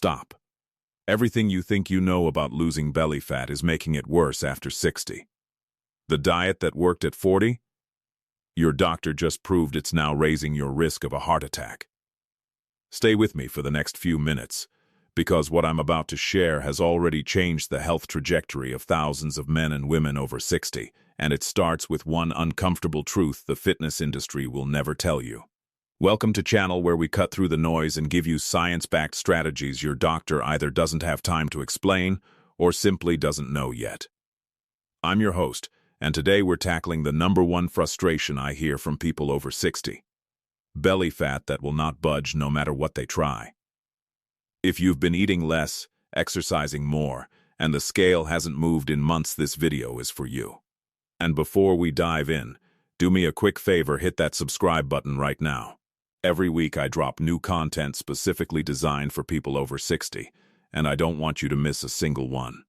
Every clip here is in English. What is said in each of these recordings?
stop. Everything you think you know about losing belly fat is making it worse after 60. The diet that worked at 40? Your doctor just proved it's now raising your risk of a heart attack. Stay with me for the next few minutes, because what I'm about to share has already changed the health trajectory of thousands of men and women over 60, and it starts with one uncomfortable truth the fitness industry will never tell you. Welcome to channel where we cut through the noise and give you science-backed strategies your doctor either doesn't have time to explain or simply doesn't know yet. I'm your host, and today we're tackling the #1 frustration I hear from people over 60. Belly fat that will not budge no matter what they try. If you've been eating less, exercising more, and the scale hasn't moved in months, this video is for you. And before we dive in, do me a quick favor, hit that subscribe button right now. Every week I drop new content specifically designed for people over 60, and I don't want you to miss a single one.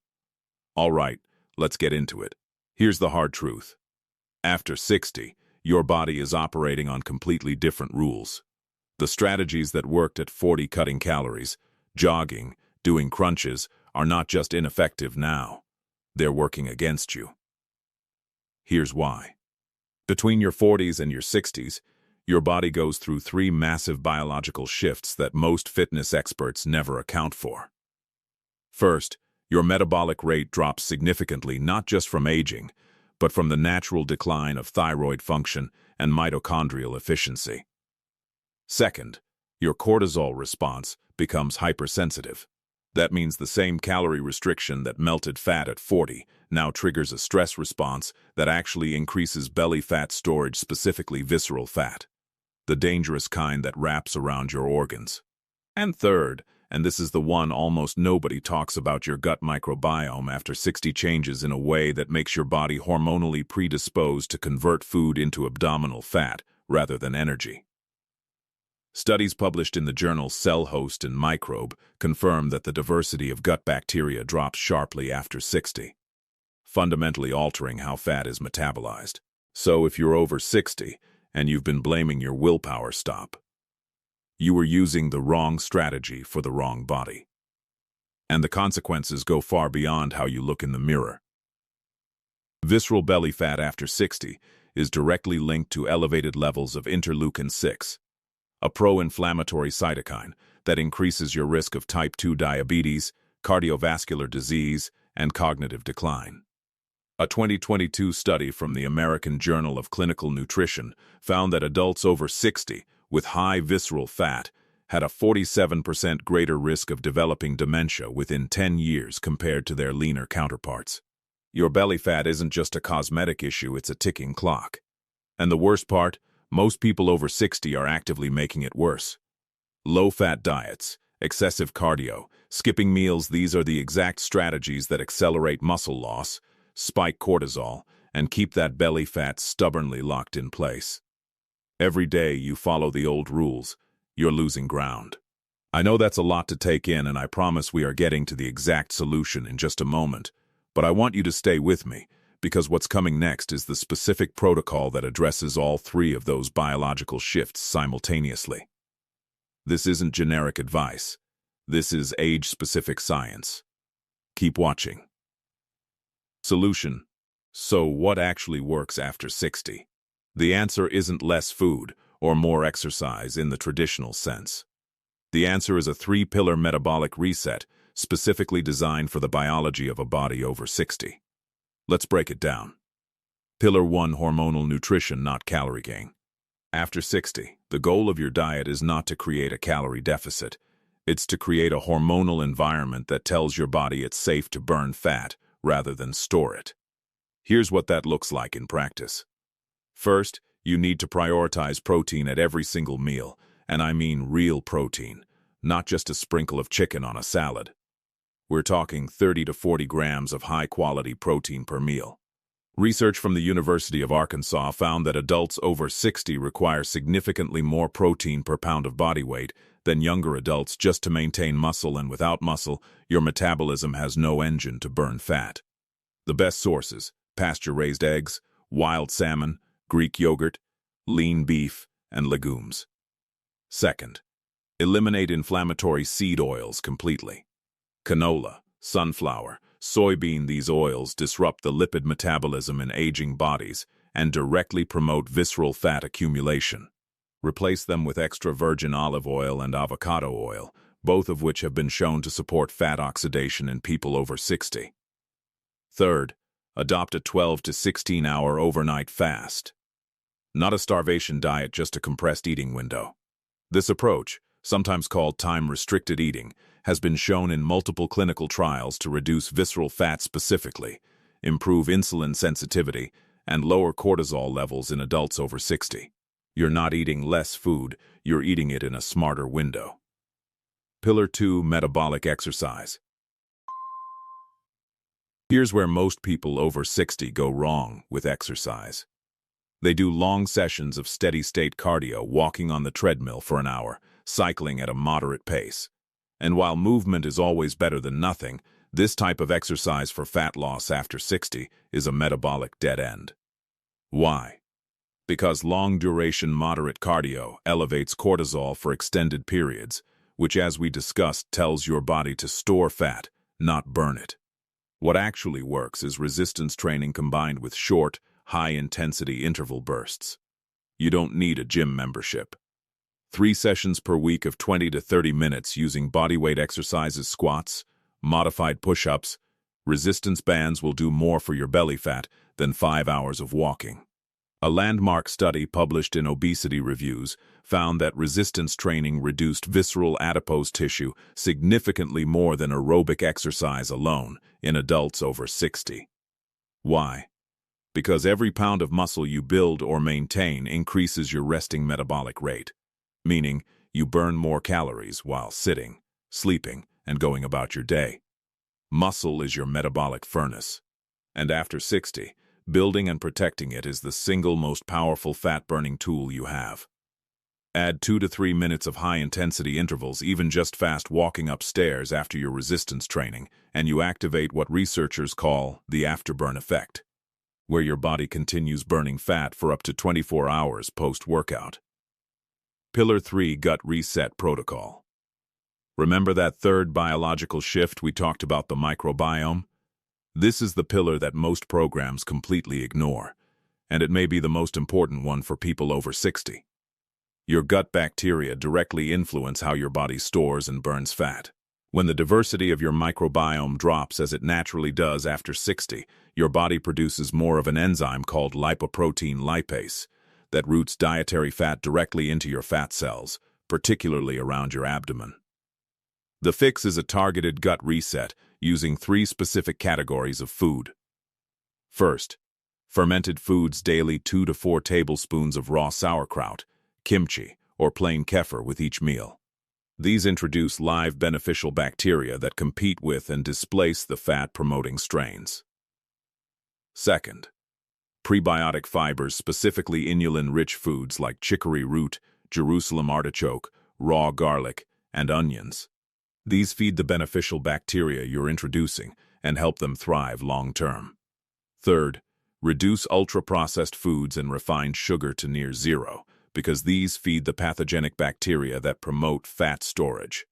All right, let's get into it. Here's the hard truth. After 60, your body is operating on completely different rules. The strategies that worked at 40, cutting calories, jogging, doing crunches, are not just ineffective now. They're working against you. Here's why. Between your 40s and your 60s, your body goes through 3 massive biological shifts that most fitness experts never account for. First, your metabolic rate drops significantly, not just from aging, but from the natural decline of thyroid function and mitochondrial efficiency. Second, your cortisol response becomes hypersensitive. That means the same calorie restriction that melted fat at 40 now triggers a stress response that actually increases belly fat storage, specifically visceral fat, the dangerous kind that wraps around your organs. And third, and this is the one almost nobody talks about, your gut microbiome after 60 changes in a way that makes your body hormonally predisposed to convert food into abdominal fat rather than energy. Studies published in the journals Cell Host and Microbe confirm that the diversity of gut bacteria drops sharply after 60, fundamentally altering how fat is metabolized. So if you're over 60 and you've been blaming your willpower, stop. You were using the wrong strategy for the wrong body. And the consequences go far beyond how you look in the mirror. Visceral belly fat after 60 is directly linked to elevated levels of interleukin-6, a pro-inflammatory cytokine that increases your risk of type 2 diabetes, cardiovascular disease, and cognitive decline. A 2022 study from the American Journal of Clinical Nutrition found that adults over 60 with high visceral fat had a 47% greater risk of developing dementia within 10 years compared to their leaner counterparts. Your belly fat isn't just a cosmetic issue, it's a ticking clock. And the worst part, most people over 60 are actively making it worse. Low-fat diets, excessive cardio, skipping meals, these are the exact strategies that accelerate muscle loss, spike cortisol, and keep that belly fat stubbornly locked in place. Every day you follow the old rules, you're losing ground. I know that's a lot to take in, and I promise we are getting to the exact solution in just a moment, but I want you to stay with me, because what's coming next is the specific protocol that addresses all 3 of those biological shifts simultaneously. This isn't generic advice. This is age-specific science. Keep watching. Solution. So what actually works after 60? The answer isn't less food or more exercise in the traditional sense. The answer is a 3-pillar metabolic reset specifically designed for the biology of a body over 60. Let's break it down. Pillar 1, hormonal nutrition, not calorie gain. After 60, the goal of your diet is not to create a calorie deficit. It's to create a hormonal environment that tells your body it's safe to burn fat rather than store it. Here's what that looks like in practice. First, you need to prioritize protein at every single meal, and I mean real protein, not just a sprinkle of chicken on a salad. We're talking 30 to 40 grams of high-quality protein per meal. Research from the University of Arkansas found that adults over 60 require significantly more protein per pound of body weight than younger adults just to maintain muscle, and without muscle, your metabolism has no engine to burn fat. The best sources: pasture-raised eggs, wild salmon, Greek yogurt, lean beef, and legumes. Second, Eliminate inflammatory seed oils completely. Canola, sunflower, soybean. These oils disrupt the lipid metabolism in aging bodies and directly promote visceral fat accumulation. Replace them with extra virgin olive oil and avocado oil, both of which have been shown to support fat oxidation in people over 60. Third, adopt a 12 to 16-hour overnight fast. Not a starvation diet, just a compressed eating window. This approach, sometimes called time-restricted eating, has been shown in multiple clinical trials to reduce visceral fat specifically, improve insulin sensitivity, and lower cortisol levels in adults over 60. You're not eating less food, you're eating it in a smarter window. Pillar 2, metabolic exercise. Here's where most people over 60 go wrong with exercise. They do long sessions of steady-state cardio, walking on the treadmill for an hour, cycling at a moderate pace. And while movement is always better than nothing, this type of exercise for fat loss after 60 is a metabolic dead end. Why? Because long-duration moderate cardio elevates cortisol for extended periods, which, as we discussed, tells your body to store fat, not burn it. What actually works is resistance training combined with short, high-intensity interval bursts. You don't need a gym membership. 3 sessions per week of 20 to 30 minutes using bodyweight exercises, squats, modified push-ups, resistance bands will do more for your belly fat than 5 hours of walking. A landmark study published in Obesity Reviews found that resistance training reduced visceral adipose tissue significantly more than aerobic exercise alone in adults over 60. Why? Because every pound of muscle you build or maintain increases your resting metabolic rate, meaning you burn more calories while sitting, sleeping, and going about your day. Muscle is your metabolic furnace, and after 60, building and protecting it is the single most powerful fat-burning tool you have. Add 2 to 3 minutes of high-intensity intervals, even just fast walking upstairs after your resistance training, and you activate what researchers call the afterburn effect, where your body continues burning fat for up to 24 hours post-workout. Pillar 3, Gut Reset Protocol. Remember that third biological shift we talked about, the microbiome? This is the pillar that most programs completely ignore, and it may be the most important one for people over 60. Your gut bacteria directly influence how your body stores and burns fat. When the diversity of your microbiome drops, as it naturally does after 60, your body produces more of an enzyme called lipoprotein lipase that routes dietary fat directly into your fat cells, particularly around your abdomen. The fix is a targeted gut reset using 3 specific categories of food. First, fermented foods daily. 2 to 4 tablespoons of raw sauerkraut, kimchi, or plain kefir with each meal. These introduce live beneficial bacteria that compete with and displace the fat-promoting strains. Second, prebiotic fibers, specifically inulin-rich foods like chicory root, Jerusalem artichoke, raw garlic, and onions. These feed the beneficial bacteria you're introducing and help them thrive long-term. Third, reduce ultra-processed foods and refined sugar to near zero, because these feed the pathogenic bacteria that promote fat storage.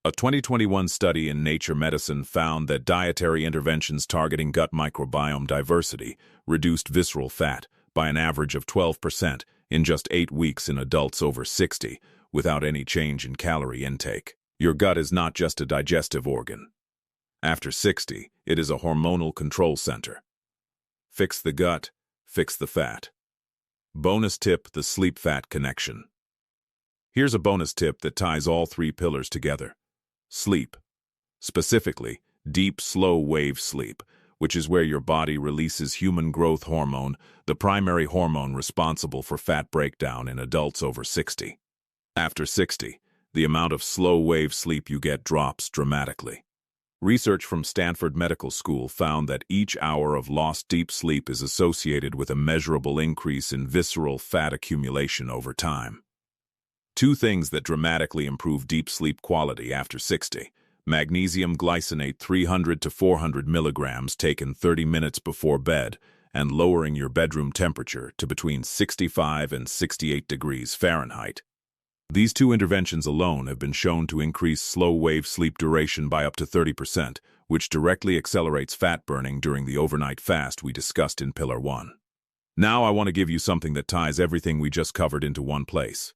A 2021 study in Nature Medicine found that dietary interventions targeting gut microbiome diversity reduced visceral fat by an average of 12% in just 8 weeks in adults over 60, without any change in calorie intake. Your gut is not just a digestive organ. After 60, it is a hormonal control center. Fix the gut, fix the fat. Bonus tip: the sleep-fat connection. Here's a bonus tip that ties all 3 pillars together. Sleep. Specifically, deep, slow-wave sleep, which is where your body releases human growth hormone, the primary hormone responsible for fat breakdown in adults over 60. After 60, the amount of slow-wave sleep you get drops dramatically. Research from Stanford Medical School found that each hour of lost deep sleep is associated with a measurable increase in visceral fat accumulation over time. 2 things that dramatically improve deep sleep quality after 60. Magnesium glycinate 300 to 400 milligrams taken 30 minutes before bed, and lowering your bedroom temperature to between 65 and 68 degrees Fahrenheit. These two interventions alone have been shown to increase slow-wave sleep duration by up to 30%, which directly accelerates fat burning during the overnight fast we discussed in Pillar 1. Now I want to give you something that ties everything we just covered into one place.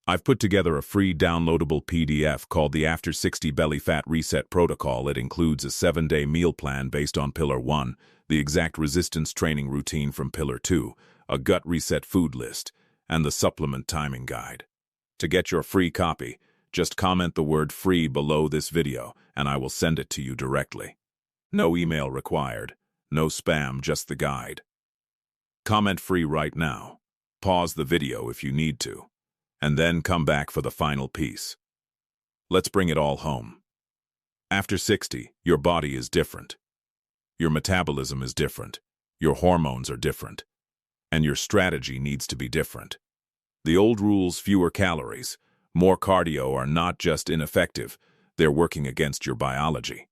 I've put together a free downloadable PDF called the After 60 Belly Fat Reset Protocol. It includes a 7-day meal plan based on Pillar 1, the exact resistance training routine from Pillar 2, a gut reset food list, and the supplement timing guide. To get your free copy, just comment the word "free" below this video, and I will send it to you directly. No email required, no spam, just the guide. Comment free right now. Pause the video if you need to, and then come back for the final piece. Let's bring it all home. After 60, your body is different. Your metabolism is different. Your hormones are different. And your strategy needs to be different. The old rules, fewer calories, more cardio, are not just ineffective, they're working against your biology.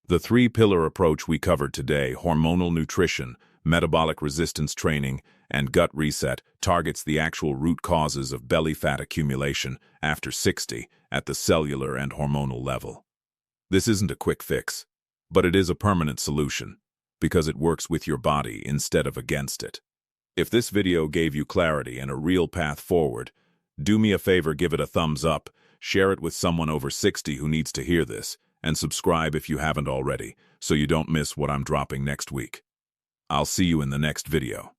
The three-pillar approach we covered today, hormonal nutrition, metabolic resistance training, and gut reset, targets the actual root causes of belly fat accumulation after 60 at the cellular and hormonal level. This isn't a quick fix, but it is a permanent solution, because it works with your body instead of against it. If this video gave you clarity and a real path forward, do me a favor, give it a thumbs up, share it with someone over 60 who needs to hear this, and subscribe if you haven't already, so you don't miss what I'm dropping next week. I'll see you in the next video.